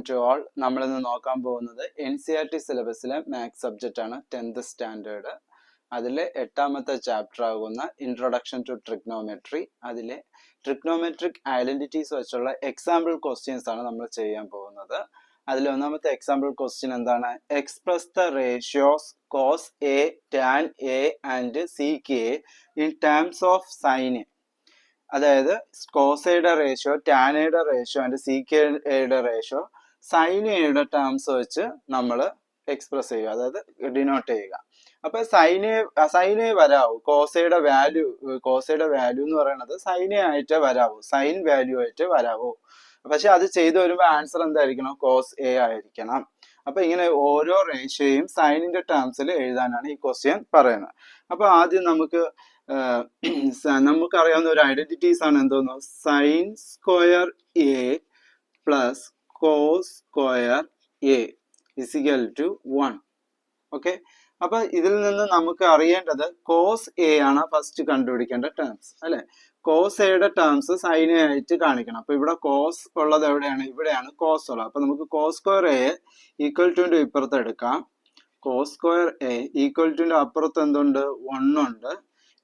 To all. നമ്മളിന്ന് നോക്കാൻ പോകുന്നത് NCERT സിലബസിലെ മാത്സ് സബ്ജക്റ്റ് ആണ്, 10th സ്റ്റാൻഡേർഡ്. അതിലെ 8ാമത്തെ ചാപ്റ്റർ ആകുന്ന ഇൻട്രൊഡക്ഷൻ ടു ട്രിഗ്നോമെട്രി. അതിലെ ട്രിഗ്നോമെട്രിക് ഐഡന്റിറ്റീസ് വെച്ചുള്ള എക്സാമ്പിൾ ക്വസ്റ്റ്യൻസ് ആണ് നമ്മൾ ചെയ്യാൻ പോകുന്നത്. അതിൽ ഒന്നാമത്തെ എക്സാമ്പിൾ ക്വസ്റ്റ്യൻ എന്താണ്? Express the ratios cos A, tan A and sec A in terms of sine. അതായത് കോസയുടെ റേഷ്യോ, ടാനയുടെ റേഷ്യോ ആൻഡ് സീക്കയുടെ റേഷ്യോ സൈനയുടെ ടേംസ് വെച്ച് നമ്മൾ എക്സ്പ്രസ് ചെയ്യുക, അതായത് ഡിനോട്ട് ചെയ്യുക. അപ്പൊ സൈനെ വരാവൂ, കോസയുടെ വാല്യൂ എന്ന് പറയുന്നത് സൈനെ ആയിട്ട് വരാവൂ, സൈൻ വാല്യൂ ആയിട്ട് വരാവൂ. പക്ഷെ അത് ചെയ്തു വരുമ്പോൾ ആൻസർ എന്തായിരിക്കണം? കോസ് എ ആയിരിക്കണം. അപ്പൊ ഇങ്ങനെ ഓരോ റേഷ്യോയും സൈനിന്റെ ടേംസിൽ എഴുതാനാണ് ഈ ക്വസ്റ്റ്യൻ പറയുന്നത്. അപ്പൊ ആദ്യം നമുക്കറിയാവുന്ന ഒരു ഐഡന്റിറ്റീസ് ആണ് എന്തോന്നു? Sine square A plus cos square A is equal to 1. Okay, അപ്പൊ ഇതിൽ നിന്ന് നമുക്ക് അറിയേണ്ടത് കോസ് എ ആണ് ഫസ്റ്റ് കണ്ടുപിടിക്കേണ്ട ടേംസ്, അല്ലെ? കോസ് എയുടെ ടേംസ് സൈൻ എ ആയിട്ട് കാണിക്കണം. അപ്പൊ ഇവിടെ കോസ് ഉള്ളത് എവിടെയാണ്? ഇവിടെയാണ് കോസ് ഉള്ളത്. അപ്പൊ നമുക്ക് cos square A equal to ഇപ്പുറത്ത് എടുക്കാം. Cos square A equal to അപ്പുറത്ത് എന്തുണ്ട്? 1 ഉണ്ട്.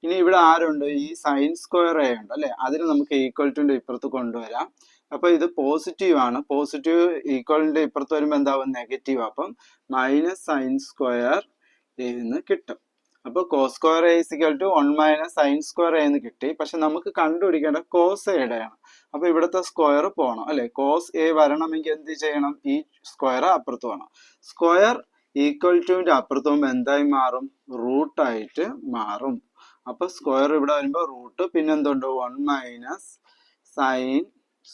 ഇനി ഇവിടെ ആരുണ്ട്? ഈ സൈൻ സ്ക്വയർ എ ഉണ്ട്, അല്ലെ? അതിന് നമുക്ക് ഈക്വൽ ടു ഇപ്പുറത്ത് കൊണ്ടുവരാം. അപ്പൊ ഇത് പോസിറ്റീവ് ആണ്. പോസിറ്റീവ് ഈക്വലിന്റെ ഇപ്പുറത്ത് വരുമ്പോൾ എന്താവും? നെഗറ്റീവ്. അപ്പം മൈനസ് സൈൻ സ്ക്വയർ എ എന്ന് കിട്ടും. അപ്പൊ cos square A is equal to 1 minus sine square A എന്ന് കിട്ടി. പക്ഷെ നമുക്ക് കണ്ടുപിടിക്കേണ്ട കോസ് എയുടെ ആണ്. അപ്പൊ ഇവിടുത്തെ സ്ക്വയർ പോകണം, അല്ലെ? കോസ് എ വരണമെങ്കിൽ എന്ത് ചെയ്യണം? ഈ സ്ക്വയർ അപ്പുറത്ത് പോകണം. സ്ക്വയർ ഈക്വൽ ടുവിന്റെ അപ്പുറത്ത് പോകുമ്പോൾ എന്തായി മാറും? റൂട്ടായിട്ട് മാറും. അപ്പൊ സ്ക്വയർ ഇവിടെ വരുമ്പോ റൂട്ട്, പിന്നെ എന്തുണ്ട്? 1 minus sine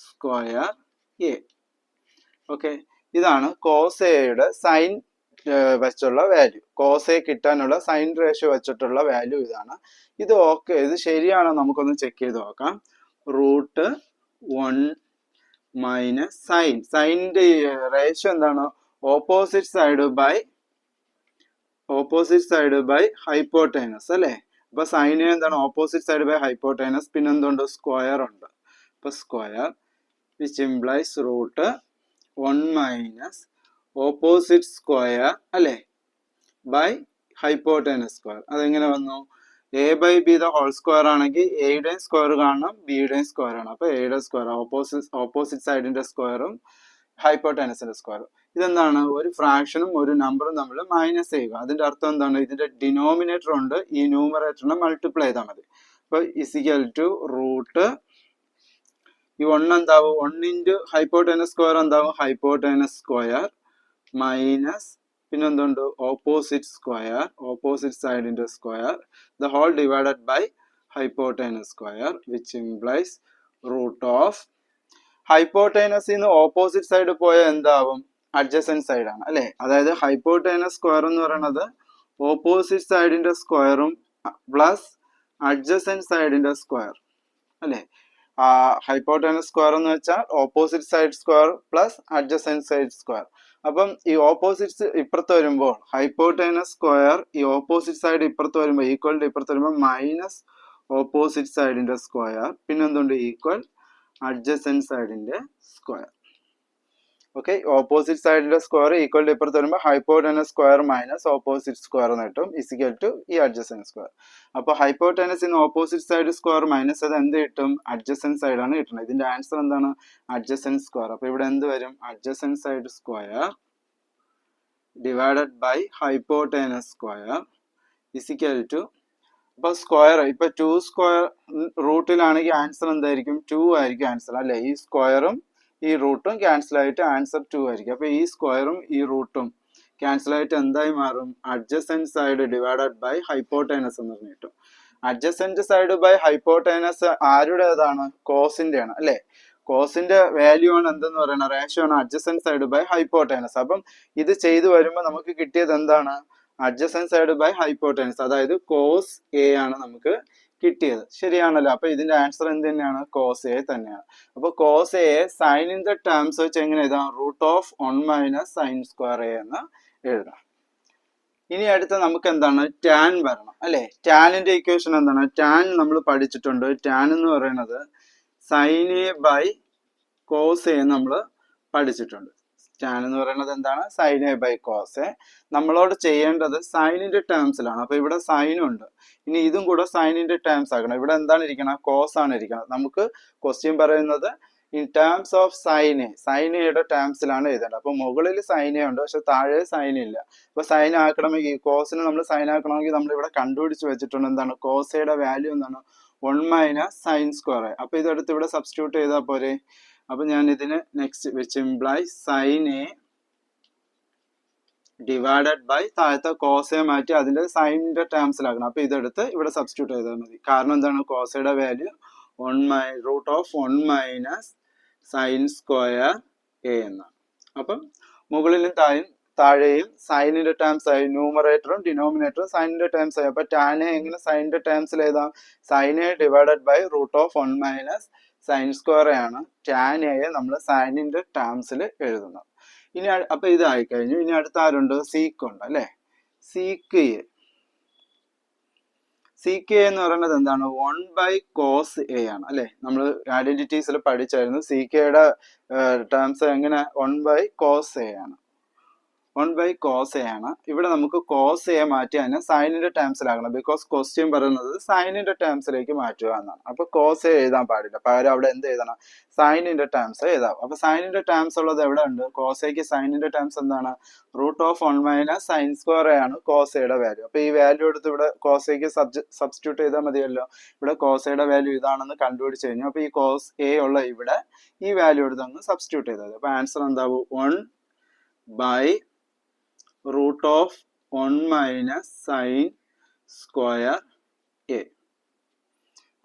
square A. Okay, ഇതാണ് കോസ് എയുടെ സൈൻ വെച്ചുള്ള വാല്യൂ. കോസ് എ കിട്ടാനുള്ള സൈൻ റേഷ്യോ വെച്ചിട്ടുള്ള വാല്യൂ ഇതാണ്. ഇത് ഓക്കെ, ഇത് ശരിയാണോ? നമുക്കൊന്ന് ചെക്ക് ചെയ്ത് നോക്കാം. റൂട്ട് 1 മൈനസ് സൈനിന്റെ റേഷ്യോ എന്താണ്? ഓപ്പോസിറ്റ് സൈഡ് ബൈ ഹൈപ്പോട്ടൈനസ്, അല്ലെ? അപ്പൊ സൈൻ എന്താണ്? Opposite side by hypotenuse. പിന്നെ എന്തുണ്ട്? സ്ക്വയർ ഉണ്ട്. അപ്പൊ square which implies root 1 minus opposite square, അല്ലെ, ബൈ ഹൈപ്പോട്ടൈനസ് സ്ക്വയർ. അതെങ്ങനെ വന്നു? A by B the whole square ആണെങ്കിൽ എയുടെയും സ്ക്വയർ കാണണം, ബിയുടെയും സ്ക്വയർ ആണ്. അപ്പൊ എയുടെ സ്ക്വയർ ഓപ്പോസിറ്റ് സൈഡിന്റെ സ്ക്വയറും ഹൈപ്പോട്ടൈനസിന്റെ സ്ക്വയറും. ഇതെന്താണ്? ഒരു ഫ്രാക്ഷനും ഒരു നമ്പറും നമ്മൾ മൈനസ് ചെയ്യുക. അതിന്റെ അർത്ഥം എന്താണ്? ഇതിന്റെ ഡിനോമിനേറ്റർ ഉണ്ട്, ഈ ന്യൂമറേറ്ററിനെ മൾട്ടിപ്ലൈ ചെയ്താൽ മതി. അപ്പൊ ഇസിക്കൽ ടു റൂട്ട്, ഈ 1 എന്താവും? 1 ഇൻറ്റു ഹൈപ്പോട്ടൈനസ് സ്ക്വയർ എന്താവും? ഹൈപ്പോട്ടൈനസ് സ്ക്വയർ മൈനസ് പിന്നെ എന്തുണ്ട്? ഓപ്പോസിറ്റ് സൈഡിന്റെ square, the whole divided by hypotenuse square which implies root of. ഹൈപ്പോട്ടൈനസിൽ നിന്ന് ഓപ്പോസിറ്റ് സൈഡ് പോയാൽ എന്താവും? അഡ്ജസന്റ് സൈഡ് ആണ്, അല്ലെ? അതായത് ഹൈപ്പോട്ടൈനസ് സ്ക്വയർ എന്ന് പറയുന്നത് ഓപ്പോസിറ്റ് സൈഡിന്റെ സ്ക്വയറും പ്ലസ് അഡ്ജസന്റ് സൈഡിന്റെ സ്ക്വയർ, അല്ലെ? ഹൈപ്പോട്ടൈനസ് സ്ക്വയർ എന്ന് വെച്ചാൽ opposite side square plus adjacent side square. അപ്പം ഈ ഓപ്പോസിറ്റ്സ് ഇപ്പുറത്ത് വരുമ്പോൾ ഹൈപ്പോട്ടൈനസ് സ്ക്വയർ, ഈ ഓപ്പോസിറ്റ് സൈഡ് ഇപ്പുറത്ത് വരുമ്പോൾ ഈക്വലിന്റെ ഇപ്പുറത്ത് വരുമ്പോൾ മൈനസ് ഓപ്പോസിറ്റ് സൈഡിന്റെ സ്ക്വയർ, പിന്നെ എന്തുണ്ട്? ഈക്വൽ അഡ്ജസന്റ് സൈഡിന്റെ സ്ക്വയർ. ഓക്കെ, ഓപ്പോസിറ്റ് സൈഡിന്റെ സ്ക്വയർ ഈക്വലിന്റെ ഇപ്പുറത്ത് വരുമ്പോൾ hypotenuse square minus opposite square എന്ന് കിട്ടും, ഇസിക്കൽ ടു ഈ അഡ്ജസന്റ് സ്ക്വയർ. അപ്പൊ ഹൈപ്പോട്ടൈനസ് ഇന്ന് ഓപ്പോസിറ്റ് സൈഡ് സ്ക്വയർ മൈനസ് അത് എന്ത് കിട്ടും? അഡ്ജസന്റ് സൈഡ് ആണ് കിട്ടുന്നത്. ഇതിന്റെ ആൻസർ എന്താണ്? Adjacent square. അപ്പൊ ഇവിടെ എന്ത് വരും? Adjacent side square divided by hypotenuse square is equal to. അപ്പൊ സ്ക്വയർ ഇപ്പൊ 2 സ്ക്വയർ റൂട്ടിലാണെങ്കിൽ ആൻസർ എന്തായിരിക്കും? 2 ആയിരിക്കും ആൻസർ, അല്ലെ? ഈ സ്ക്വയറും ഈ റൂട്ടും ക്യാൻസൽ ആയിട്ട് ആൻസർ 2 ആയിരിക്കും. അപ്പൊ ഈ സ്ക്വയറും ഈ റൂട്ടും ക്യാൻസൽ ആയിട്ട് എന്തായി മാറും? അഡ്ജസന്റ് സൈഡ് ഡിവൈഡഡ് ബൈ ഹൈപ്പോട്ടൈനസ് എന്ന് പറഞ്ഞു കിട്ടും. അഡ്ജസന്റ് സൈഡ് ബൈ ഹൈപ്പോട്ടൈനസ് ആരുടേതാണ്? കോസിന്റെ ആണ്, അല്ലെ? കോസിന്റെ വാല്യൂ ആണ് എന്തെന്ന് പറയുന്നത്? റേഷ്യോ ആണ് അഡ്ജസന്റ് സൈഡ് ബൈ ഹൈപ്പോട്ടൈനസ്. അപ്പം ഇത് ചെയ്തു വരുമ്പോൾ നമുക്ക് കിട്ടിയത് എന്താണ്? അഡ്ജസന്റ് സൈഡ് ബൈ ഹൈപ്പോട്ടൈനസ്, അതായത് കോസ് എ ആണ് നമുക്ക് കിട്ടിയത്. ശരിയാണല്ലോ? അപ്പൊ ഇതിന്റെ ആൻസർ എന്ത് തന്നെയാണ്? കോസ് എ തന്നെയാണ്. അപ്പൊ കോസ് എ സൈനിന്റെ ടേംസ് വെച്ച് എങ്ങനെ എഴുതാം? Root of 1 minus sine square A എന്ന് എഴുതാം. ഇനി അടുത്ത നമുക്ക് എന്താണ്? ടാൻ വരണം, അല്ലെ? ടാനിന്റെ ഇക്വേഷൻ എന്താണ്? ടാൻ നമ്മൾ പഠിച്ചിട്ടുണ്ട്. ടാൻ എന്ന് പറയുന്നത് sine A by cos A നമ്മൾ പഠിച്ചിട്ടുണ്ട്. ടാൻ എന്ന് പറയുന്നത് എന്താണ്? Sine A by cos A. നമ്മളോട് ചെയ്യേണ്ടത് സൈനിന്റെ ടേംസിലാണ്. അപ്പൊ ഇവിടെ സൈനും ഉണ്ട്, ഇനി ഇതും കൂടെ സൈനിന്റെ ടേംസ് ആക്കണം. ഇവിടെ എന്താണ് ഇരിക്കണം? കോസ് ആണ് ഇരിക്കണം. നമുക്ക് ക്വസ്റ്റ്യൻ പറയുന്നത് in terms of sine A, sine എയുടെ ടേംസിലാണ് എഴുതേണ്ടത്. അപ്പൊ മുകളിൽ സൈൻ എ ഉണ്ട്, പക്ഷെ താഴെ സൈൻ ഇല്ല. അപ്പൊ സൈൻ ആക്കണമെങ്കിൽ, കോസിന് നമ്മൾ സൈൻ ആക്കണമെങ്കിൽ നമ്മൾ ഇവിടെ കണ്ടുപിടിച്ച് വെച്ചിട്ടുണ്ട് എന്താണ്? കോസ് എയുടെ വാല്യൂ എന്താണ്? 1 മൈനസ് സൈൻ സ്ക്വയർ എ. അപ്പൊ ഇതെടുത്ത് ഇവിടെ സബ്സ്റ്റിറ്റ്യൂട്ട് ചെയ്താൽ പോരെ? അപ്പൊ ഞാൻ ഇതിന് next which implies sine A divided by താഴത്തെ കോസ് എ മാറ്റി അതിന്റെ സൈനിന്റെ ടേംസിലാക്കണം. അപ്പൊ ഇതെടുത്ത് ഇവിടെ സബ്സ്റ്റിറ്റ്യൂട്ട് ചെയ്താൽ മതി. കാരണം എന്താണ്? കോസയുടെ value √1 minus sine square A എന്നാണ്. അപ്പം മുകളിലും താഴെയും സൈനിന്റെ ടേംസ് ആയി, ന്യൂമറേറ്ററും ഡിനോമിനേറ്ററും സൈനിന്റെ ടേംസ് ആയി. അപ്പൊ ടാൻ എ എങ്ങനെ സൈനിന്റെ ടേംസിൽ എഴുതാം? Sine A divided by √1 minus sine square A ആണ് ടാൻ എയെ നമ്മൾ സൈനിന്റെ ടേംസിൽ എഴുതുന്നത്. ഇനി അപ്പൊ ഇതായി കഴിഞ്ഞു. ഇനി അടുത്ത ആരുണ്ട്? സീക്ക് ഉണ്ട് അല്ലെ? Seek A. സീക്ക് എ എന്ന് പറയുന്നത് എന്താണ്? 1 ബൈ കോസ് എ ആണ് അല്ലെ? നമ്മൾ ഐഡന്റിറ്റീസിൽ പഠിച്ചായിരുന്നു സീക്ക് എയുടെ ടേംസ് എങ്ങനെ? 1 ബൈ കോസ് എ ആണ്. 1 ബൈ കോസ് എ ആണ്. ഇവിടെ നമുക്ക് കോസ് എ മാറ്റി അതിനെ സൈനിന്റെ ടേംസിലാക്കണം. ബിക്കോസ് ക്വസ്റ്റ്യൻ പറയുന്നത് സൈനിന്റെ ടേംസിലേക്ക് മാറ്റുക എന്നാണ്. അപ്പൊ കോസ് എ എഴുതാൻ പാടില്ല, പകരം അവിടെ എന്ത് എഴുതണം? സൈനിന്റെ ടേംസ് എഴുതാം. അപ്പൊ സൈനിന്റെ ടേംസ് ഉള്ളത് എവിടെ ഉണ്ട്? കോസ് എക്ക് സൈനിന്റെ ടേംസ് എന്താണ്? √1 മൈനസ് സൈൻ സ്ക്വയർ എ ആണ് കോസ് എയുടെ വാല്യൂ. അപ്പൊ ഈ വാല്യൂ എടുത്ത് ഇവിടെ കോസ് എക്ക് സബ്സ്റ്റിറ്റ്യൂട്ട് ചെയ്താൽ മതിയല്ലോ. ഇവിടെ കോസ് എയുടെ വാല്യൂ ഇതാണെന്ന് കണ്ടുപിടിച്ച് കഴിഞ്ഞു. അപ്പൊ ഈ കോസ് എ ഉള്ള ഇവിടെ ഈ വാല്യൂ എടുത്ത് അങ്ങ് സബ്സ്റ്റിറ്റ്യൂട്ട് ചെയ്താൽ മതി. അപ്പൊ ആൻസർ എന്താവും? 1 by √1 minus sine square A.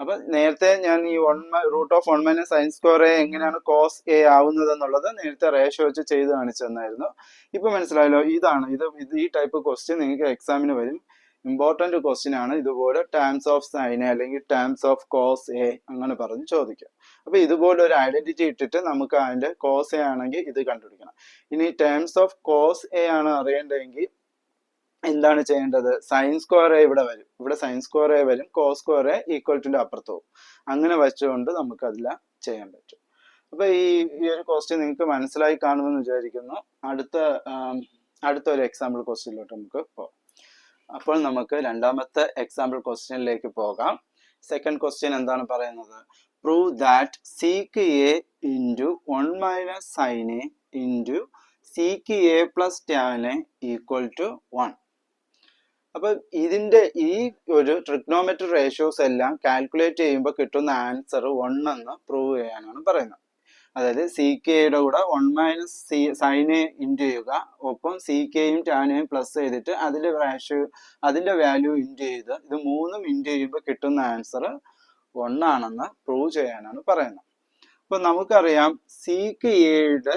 അപ്പൊ നേരത്തെ ഞാൻ ഈ √1 മൈനസ് സൈൻ സ്ക്വയർ എ എങ്ങനെയാണ് കോസ് എ ആവുന്നത് എന്നുള്ളത് നേരത്തെ റേഷ്യോ വെച്ച് ചെയ്ത് കാണിച്ചു തന്നായിരുന്നു. ഇപ്പൊ മനസ്സിലായല്ലോ? ഇത് ഈ ടൈപ്പ് ക്വസ്റ്റ്യൻ നിങ്ങൾക്ക് എക്സാമിന് വരും. ഇമ്പോർട്ടന്റ് ക്വസ്റ്റ്യൻ ആണ്. ഇതുപോലെ ടേംസ് ഓഫ് സൈൻ എ അല്ലെങ്കിൽ ടേംസ് ഓഫ് കോസ് എ അങ്ങനെ പറഞ്ഞ് ചോദിക്കാം. അപ്പൊ ഇതുപോലെ ഒരു ഐഡന്റിറ്റി ഇട്ടിട്ട് നമുക്ക് അതിന്റെ കോസ് എ ആണെങ്കിൽ ഇത് കണ്ടുപിടിക്കണം. ഇനി ടേംസ് ഓഫ് കോസ് എ ആണ് അറിയേണ്ടതെങ്കിൽ എന്താണ് ചെയ്യേണ്ടത്? സൈൻ സ്ക്വയർ എ ഇവിടെ വരും, ഇവിടെ സൈൻ സ്ക്വയർ എ വരും, cos square A equal to അപ്പുറത്ത് പോകും. അങ്ങനെ വെച്ചുകൊണ്ട് നമുക്ക് അതെല്ലാം ചെയ്യാൻ പറ്റും. അപ്പൊ ഈ ഒരു ക്വസ്റ്റ്യൻ നിങ്ങൾക്ക് മനസ്സിലായി കാണുമെന്ന് വിചാരിക്കുന്നു. അടുത്ത ഒരു എക്സാമ്പിൾ ക്വസ്റ്റ്യനിലോട്ട് നമുക്ക് പോകാം. അപ്പോൾ നമുക്ക് രണ്ടാമത്തെ എക്സാമ്പിൾ ക്വസ്റ്റ്യനിലേക്ക് പോകാം. സെക്കൻഡ് ക്വസ്റ്റ്യൻ എന്താണ് പറയുന്നത്? Prove that sec A into 1 minus sine A into sec A plus tan A equal to 1. അപ്പൊ ഇതിന്റെ ഈ ഒരു ട്രിഗ്നോമെട്രി റേഷ്യോസ് എല്ലാം കാൽക്കുലേറ്റ് ചെയ്യുമ്പോൾ കിട്ടുന്ന ആൻസർ 1 എന്ന് പ്രൂവ് ചെയ്യാനാണ് പറയുന്നത്. അതായത് സി കെയുടെ കൂടെ 1 മൈനസ് സൈൻ എ ഇൻറ്റു ചെയ്യുക, ഒപ്പം സി കെയും ടാനെയും പ്ലസ് ചെയ്തിട്ട് അതിന്റെ വാല്യൂ ഇൻറ്റു ചെയ്ത് ഇത് മൂന്നും ഇൻറ്റു ചെയ്യുമ്പോൾ കിട്ടുന്ന ആൻസർ 1 ആണെന്ന് പ്രൂവ് ചെയ്യാനാണ് പറയുന്നത്. അപ്പൊ നമുക്കറിയാം സീക്ക് എയുടെ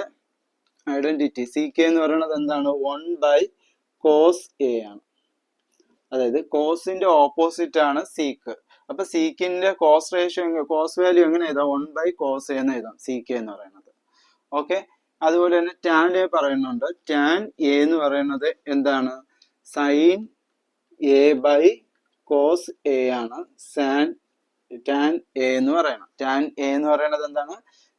ഐഡന്റിറ്റി, സി കെ എന്ന് പറയുന്നത് എന്താണ്? 1 ബൈ കോസ് എ ആണ്. അതായത് കോസിന്റെ ഓപ്പോസിറ്റ് ആണ് സീക്ക്. അപ്പൊ സീക്കിന്റെ കോസ് റേഷ്യോ, കോസ് വാല്യൂ എങ്ങനെ എഴുതാം? 1 ബൈ കോസ് എന്ന് എഴുതാം സി കെ എന്ന് പറയുന്നത്. ഓക്കെ. അതുപോലെ തന്നെ ടാൻ എ പറയുന്നുണ്ട്. ടാൻ എ എന്ന് പറയുന്നത് എന്താണ്? Sine A by cos A ആണ് ടാൻ എ എന്ന് പറയുന്നത്. ടാൻ എ എന്ന് പറയുന്നത് എന്താണ്?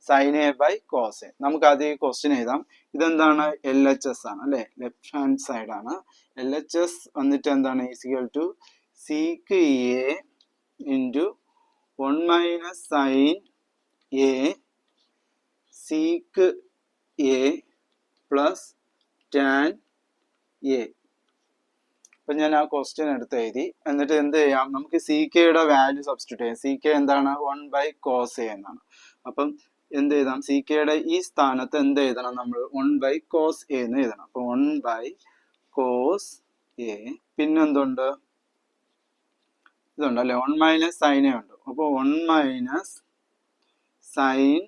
Sine A by cos A. നമുക്ക് ആദ്യം ഈ ക്വസ്റ്റ്യൻ എഴുതാം. ഇതെന്താണ്? LHS ആണ് അല്ലെ? ലെഫ്റ്റ് ഹാൻഡ് സൈഡ് ആണ്. LHS വന്നിട്ട് എന്താണ്? Equal to sec A into 1 minus sine A sec A plus tan A. അപ്പൊ ഞാൻ ആ ക്വസ്റ്റ്യൻ എടുത്ത് എഴുതി. എന്നിട്ട് എന്ത് ചെയ്യാം? നമുക്ക് സി കെയുടെ വാല്യൂ സബ്സ്റ്റിറ്റ്യൂട്ട് ചെയ്യാം. സി കെ എന്താണ്? 1 ബൈ കോസ് എ എന്നാണ്. അപ്പം എന്ത് എഴുതാം? സി കെയുടെ ഈ സ്ഥാനത്ത് എന്ത് എഴുതണം? നമ്മൾ 1 ബൈ കോസ് എ എന്ന് എഴുതണം. അപ്പൊ 1 ബൈ കോസ് എ. പിന്നെന്തുണ്ട്? ഇതുണ്ട് അല്ലെ? 1 മൈനസ് സൈൻ എ ഉണ്ട്. അപ്പൊ 1 മൈനസ് സൈൻ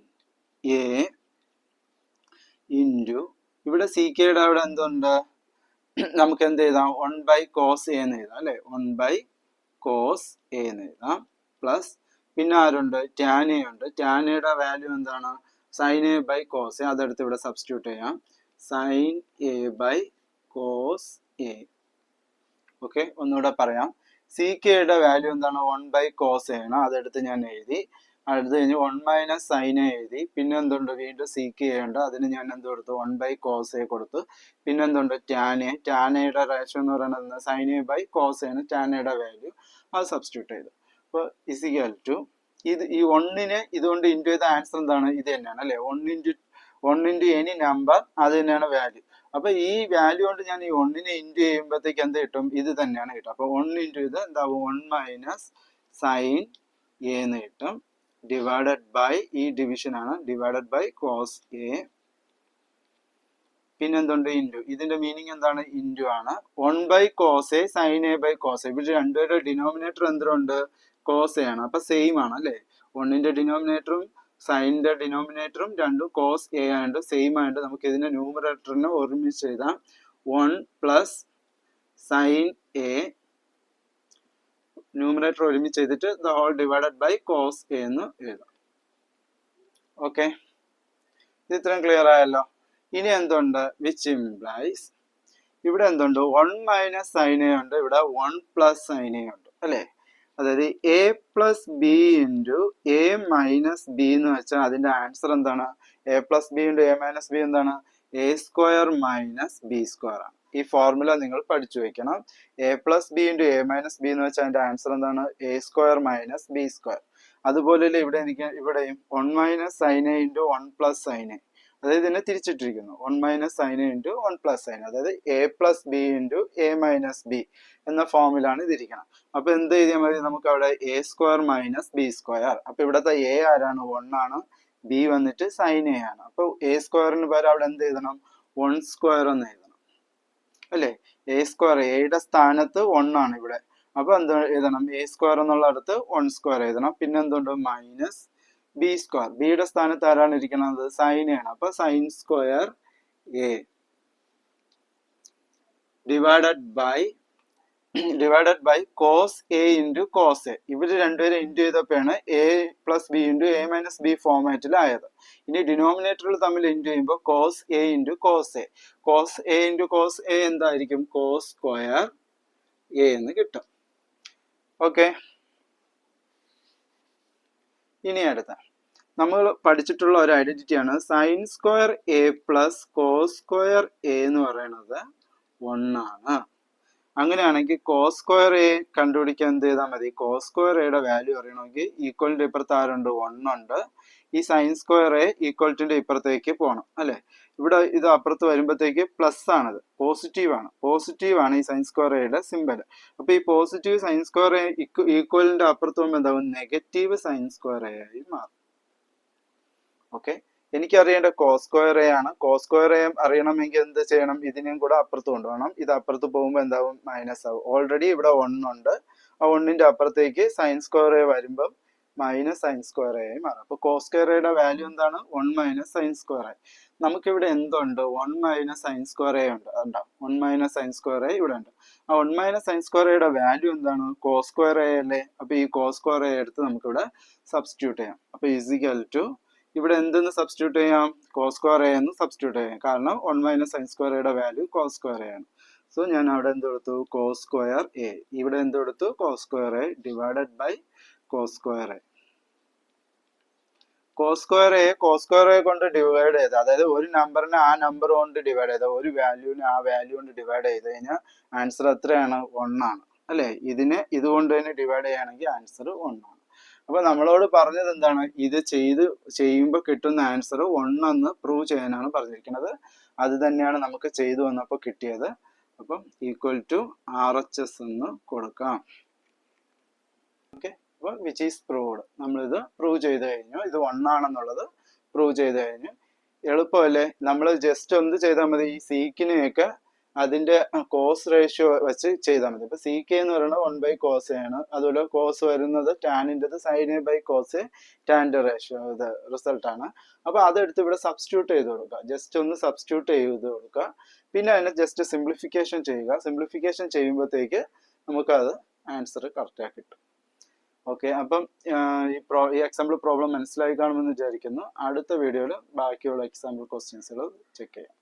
എ ഇൻറ്റു ഇവിടെ സി കെയുടെ അവിടെ എന്തുണ്ട്? നമുക്ക് എന്ത് എഴുതാം? 1 ബൈ കോസ് എ എന്ന് എഴുതാം അല്ലെ? 1 ബൈ കോസ് എ എന്ന് എഴുതാം. പ്ലസ് പിന്നെ ആരുണ്ട്? ടാൻ എ ഉണ്ട്. ടാൻ എയുടെ വാല്യൂ എന്താണ്? Sine A by cos A. അതെടുത്ത് ഇവിടെ സബ്സ്റ്റിറ്റ്യൂട്ട് ചെയ്യാം. Sine A by cos A. Okay, ഒന്നുകൂടെ പറയാം. സി കെയുടെ വാല്യൂ എന്താണ്? 1 ബൈ കോസ് എ ആണ്. അതെടുത്ത് ഞാൻ എഴുതി. അടുത്ത് കഴിഞ്ഞ് 1 മൈനസ് സൈൻ എ എഴുതി. പിന്നെ എന്തുണ്ട്, വീണ്ടും സീക്ക് ചെയ്യേണ്ട, അതിന് ഞാൻ എന്ത് കൊടുത്തു, 1 ബൈ കോസ് എ കൊടുത്തു. പിന്നെ എന്തുണ്ട്, ടാൻ എയുടെ റേഷ്യോ എന്ന് പറയുന്നത് സൈൻ എ ബൈ കോസ് ആണ് ടാൻ എയുടെ വാല്യൂ, അത് സബ്സ്റ്റിറ്റ്യൂട്ട് ചെയ്തു. അപ്പോൾ ഇസിക്കൽ ടു ഇത് ഈ 1നെ ഇതുകൊണ്ട് ഇൻറ്റു ചെയ്ത ആൻസർ എന്താണ്, ഇത് തന്നെയാണ് അല്ലേ, 1 ഇൻറ്റു എനി നമ്പർ, അത് തന്നെയാണ് വാല്യൂ. അപ്പൊ ഈ വാല്യൂ കൊണ്ട് ഞാൻ ഈ 1നെ ഇൻറ്റു ചെയ്യുമ്പോഴത്തേക്ക് എന്ത് കിട്ടും, ഇത് തന്നെയാണ് കിട്ടും. അപ്പൊ 1 ഇൻറ്റു ഇത് എന്താവും, 1 മൈനസ് സൈൻ എ എന്ന് കിട്ടും, ഡിവൈഡഡ് ബൈ ഈ ഡിവിഷൻ ആണ്, ഡിവൈഡഡ് ബൈ കോസ് എ. പിന്നെ എന്തുണ്ട്, ഇൻറ്റു, ഇതിന്റെ മീനിങ് എന്താണ്, ഇൻറ്റു ആണ്. 1 by cos A sine A by cos A, ഇവര് രണ്ടുപേരുടെ ഡിനോമിനേറ്റർ എന്തുണ്ട്, കോസ് എ ആണ്. അപ്പൊ സെയിം ആണ് അല്ലേ, 1ന്റെ ഡിനോമിനേറ്ററും സൈനിന്റെ ഡിനോമിനേറ്ററും രണ്ടും കോസ് എ ആയതുകൊണ്ട് സെയിം ആയതുകൊണ്ട് നമുക്ക് ഇതിന്റെ ന്യൂമറേറ്ററിനെ ഒരുമിച്ച് എഴുതാം, 1 പ്ലസ് സൈൻ എ, ന്യൂമറേറ്റർ ഒരുമിച്ച് ചെയ്തിട്ട് the whole divided by cos A എന്ന് എഴുതാം. ഓക്കെ, ഇത് ഇത്രയും ക്ലിയർ ആയല്ലോ. ഇനി എന്തുണ്ട്, വിച്ച് ഇംപ്ലൈസ് ഇവിടെ എന്തുണ്ട്, 1 മൈനസ് സൈൻ എ ഉണ്ട്, ഇവിടെ 1 പ്ലസ് സൈൻ എ ഉണ്ട് അല്ലേ. അതായത് A plus B into A minus B എന്ന് വെച്ചാൽ അതിന്റെ ആൻസർ എന്താണ്, A plus B into A minus B എന്താണ്, A square minus B square ആണ്. ഈ ഫോർമുല നിങ്ങൾ പഠിച്ചു വെക്കണം. A plus B into A minus B എന്ന് വെച്ചാൽ അതിന്റെ ആൻസർ എന്താണ്, A square minus B square. അതുപോലെ ഇവിടെ എനിക്ക് ഇവിടെയും 1 minus sine A into 1 plus sine A, അതായത് ഇതിനെ തിരിച്ചിട്ടിരിക്കുന്നു, 1 minus sine A into 1 plus sine, അതായത് A plus B into A minus B എന്ന ഫോമിലാണ് ഇതിരിക്കണം. അപ്പൊ എന്ത് ചെയ്താൽ മതി, നമുക്ക് അവിടെ A square minus B square. അപ്പൊ ഇവിടുത്തെ എ ആരാണ്, 1 ആണ്, ബി വന്നിട്ട് സൈൻ എ ആണ്. അപ്പൊ എ സ്ക്വയറിന് പകരം അവിടെ എന്ത് എഴുതണം, 1 സ്ക്വയർ എന്ന് എഴുതണം അല്ലേ. എ സ്ക്വയർ, എയുടെ സ്ഥാനത്ത് 1 ആണ് ഇവിടെ, അപ്പൊ എന്ത് എഴുതണം, എ സ്ക്വയർ എന്നുള്ള അടുത്ത് 1 സ്ക്വയർ എഴുതണം. പിന്നെ എന്തുണ്ട്, മൈനസ് ബി സ്ക്വയർ, ബിയുടെ സ്ഥാനത്ത് ആരാണ് ഇരിക്കുന്നത്, സൈൻ ആണ്, അപ്പൊ sine square A divided by cos A into cos A. ഇവര് രണ്ടുപേരും ഇൻറ്റു ചെയ്തപ്പോഴാണ് A plus B into A minus B ഫോർമാറ്റിലായത്. ഇനി ഡിനോമിനേറ്ററുകൾ തമ്മിൽ ഇൻറ്റു ചെയ്യുമ്പോൾ cos A into cos A, cos A into cos A എന്തായിരിക്കും, കോസ് സ്ക്വയർ എ എന്ന് കിട്ടും. ഓക്കെ, ഇനി അടുത്ത നമ്മൾ പഠിച്ചിട്ടുള്ള ഒരു ഐഡന്റിറ്റിയാണ് sine square A plus cos square A എന്ന് പറയുന്നത് 1 ആണ്. അങ്ങനെയാണെങ്കിൽ കോസ് സ്ക്വയർ എ കണ്ടുപിടിക്കാൻ എന്ത് ചെയ്താൽ മതി, കോസ് സ്ക്വയർ എയുടെ വാല്യൂ അറിയണമെങ്കിൽ ഈക്വലിന്റെ ഇപ്പുറത്ത് ആരുണ്ട്, 1 ഉണ്ട്. ഈ സൈൻ സ്ക്വയർ എ ഈക്വലിന്റെ ഇപ്പുറത്തേക്ക് പോകണം അല്ലെ. ഇവിടെ ഇത് അപ്പുറത്ത് വരുമ്പോഴത്തേക്ക് പ്ലസ് ആണത്, പോസിറ്റീവ് ആണ് ഈ സൈൻ സ്ക്വയർ എയുടെ സിമ്പൽ. അപ്പൊ ഈ പോസിറ്റീവ് സൈൻ സ്ക്വയർ എ ഈക്വലിന്റെ അപ്പുറത്ത് പോകുമ്പോൾ എന്താവും, നെഗറ്റീവ് സൈൻ സ്ക്വയർ എ ആയി മാറും. ഓക്കെ, എനിക്കറിയേണ്ട കോസ് സ്ക്വയർ എ ആണ്. കോസ് സ്ക്വയർ എ അറിയണമെങ്കിൽ എന്ത് ചെയ്യണം, ഇതിനെയും കൂടെ അപ്പുറത്ത് കൊണ്ടുപോകണം. ഇത് അപ്പുറത്ത് പോകുമ്പോൾ എന്താവും, മൈനസ് ആവും. ഓൾറെഡി ഇവിടെ 1 ഉണ്ട്, ആ 1ന്റെ അപ്പുറത്തേക്ക് സൈൻ സ്ക്വയർ എ വരുമ്പം മൈനസ് സൈൻ സ്ക്വയർ എ ആയി മാറും. അപ്പൊ കോസ് സ്ക്വയർ എയുടെ വാല്യൂ എന്താണ്, 1 മൈനസ് സൈൻ സ്ക്വയർ എ. നമുക്കിവിടെ എന്തുണ്ട്, 1 മൈനസ് സൈൻ സ്ക്വയർ എ ഉണ്ട്, ഉണ്ടാവും 1 മൈനസ് സൈൻ സ്ക്വയർ എ ഇവിടെ ഉണ്ട്. ആ 1 മൈനസ് സൈൻ സ്ക്വയർ എയുടെ വാല്യൂ എന്താണ്, കോസ് സ്ക്വയർ എ അല്ലേ. അപ്പൊ ഈ കോസ് സ്ക്വയർ എ എടുത്ത് നമുക്കിവിടെ സബ്സ്റ്റിറ്റ്യൂട്ട് ചെയ്യാം. അപ്പൊ ഈസിക്കൽ ടു ഇവിടെ എന്തെന്ന് സബ്സ്റ്റിറ്റ്യൂട്ട് ചെയ്യാം, കോസ് സ്ക്വയർ എ എന്ന് സബ്സ്റ്റിറ്റ്യൂട്ട് ചെയ്യാം, കാരണം 1 മൈനസ് സൈൻ സ്ക്വയർ എയുടെ വാല്യൂ കോസ് സ്ക്വയർ എ ആണ്. സോ ഞാൻ അവിടെ എന്ത് കൊടുത്തു, കോസ് സ്ക്വയർ എ, ഇവിടെ എന്ത് കൊടുത്തു, cos square A divided by cos square A. Cos square A കൊണ്ട് ഡിവൈഡ് ചെയ്ത്, അതായത് ഒരു നമ്പറിനെ ആ നമ്പർ കൊണ്ട് ഡിവൈഡ് ചെയ്ത്, ഒരു വാല്യൂവിനെ ആ വാല്യൂ കൊണ്ട് ഡിവൈഡ് ചെയ്ത് കഴിഞ്ഞാൽ ആൻസർ എത്രയാണ്, 1 ആണ് അല്ലെ. ഇതിനെ ഇതുകൊണ്ട് തന്നെ ഡിവൈഡ് ചെയ്യുകയാണെങ്കിൽ ആൻസർ 1 ആണ്. അപ്പൊ നമ്മളോട് പറഞ്ഞത് എന്താണ്, ഇത് ചെയ്യുമ്പോൾ കിട്ടുന്ന ആൻസർ 1 എന്ന് പ്രൂവ് ചെയ്യാനാണ് പറഞ്ഞിരിക്കുന്നത്. അത് തന്നെയാണ് നമുക്ക് ചെയ്തു വന്നപ്പോൾ കിട്ടിയത്. അപ്പം ഈക്വൽ ടു RHS എന്ന് കൊടുക്കാം. ഓക്കെ, അപ്പോൾ വിച്ച് ഈസ് പ്രൂവ്ഡ്, നമ്മളിത് പ്രൂവ് ചെയ്ത് കഴിഞ്ഞു, ഇത് 1 ആണെന്നുള്ളത് പ്രൂവ് ചെയ്ത് കഴിഞ്ഞു. എളുപ്പമല്ലേ, നമ്മൾ ജസ്റ്റ് എന്ത് ചെയ്താൽ മതി, ഈ സീക്കിനെയൊക്കെ അതിന്റെ കോസ് റേഷ്യോ വെച്ച് ചെയ്താൽ മതി. ഇപ്പൊ സി കെ എന്ന് പറയുന്നത് 1 ബൈ കോസ് ആണ്. അതുപോലെ കോസ് വരുന്നത് ടാനിൻ്റെത് സൈൻ എ ബൈ കോസ് ടാൻ്റെ റേഷ്യോ ഇത് റിസൾട്ട് ആണ്. അപ്പൊ അതെടുത്ത് ഇവിടെ സബ്സ്റ്റിറ്റ്യൂട്ട് ചെയ്ത് കൊടുക്കുക, ജസ്റ്റ് ഒന്ന് സബ്സ്റ്റിറ്റ്യൂട്ട് ചെയ്ത് കൊടുക്കുക. പിന്നെ അതിനെ ജസ്റ്റ് സിംപ്ലിഫിക്കേഷൻ ചെയ്യുക. സിംപ്ലിഫിക്കേഷൻ ചെയ്യുമ്പോഴത്തേക്ക് നമുക്കത് ആൻസർ കറക്റ്റായി കിട്ടും. ഓക്കെ, അപ്പം ഈ എക്സാമ്പിൾ പ്രോബ്ലം മനസ്സിലായി കാണുമെന്ന് വിചാരിക്കുന്നു. അടുത്ത വീഡിയോയിൽ ബാക്കിയുള്ള എക്സാമ്പിൾ ക്വസ്റ്റ്യൻസുകൾ ചെക്ക് ചെയ്യാം.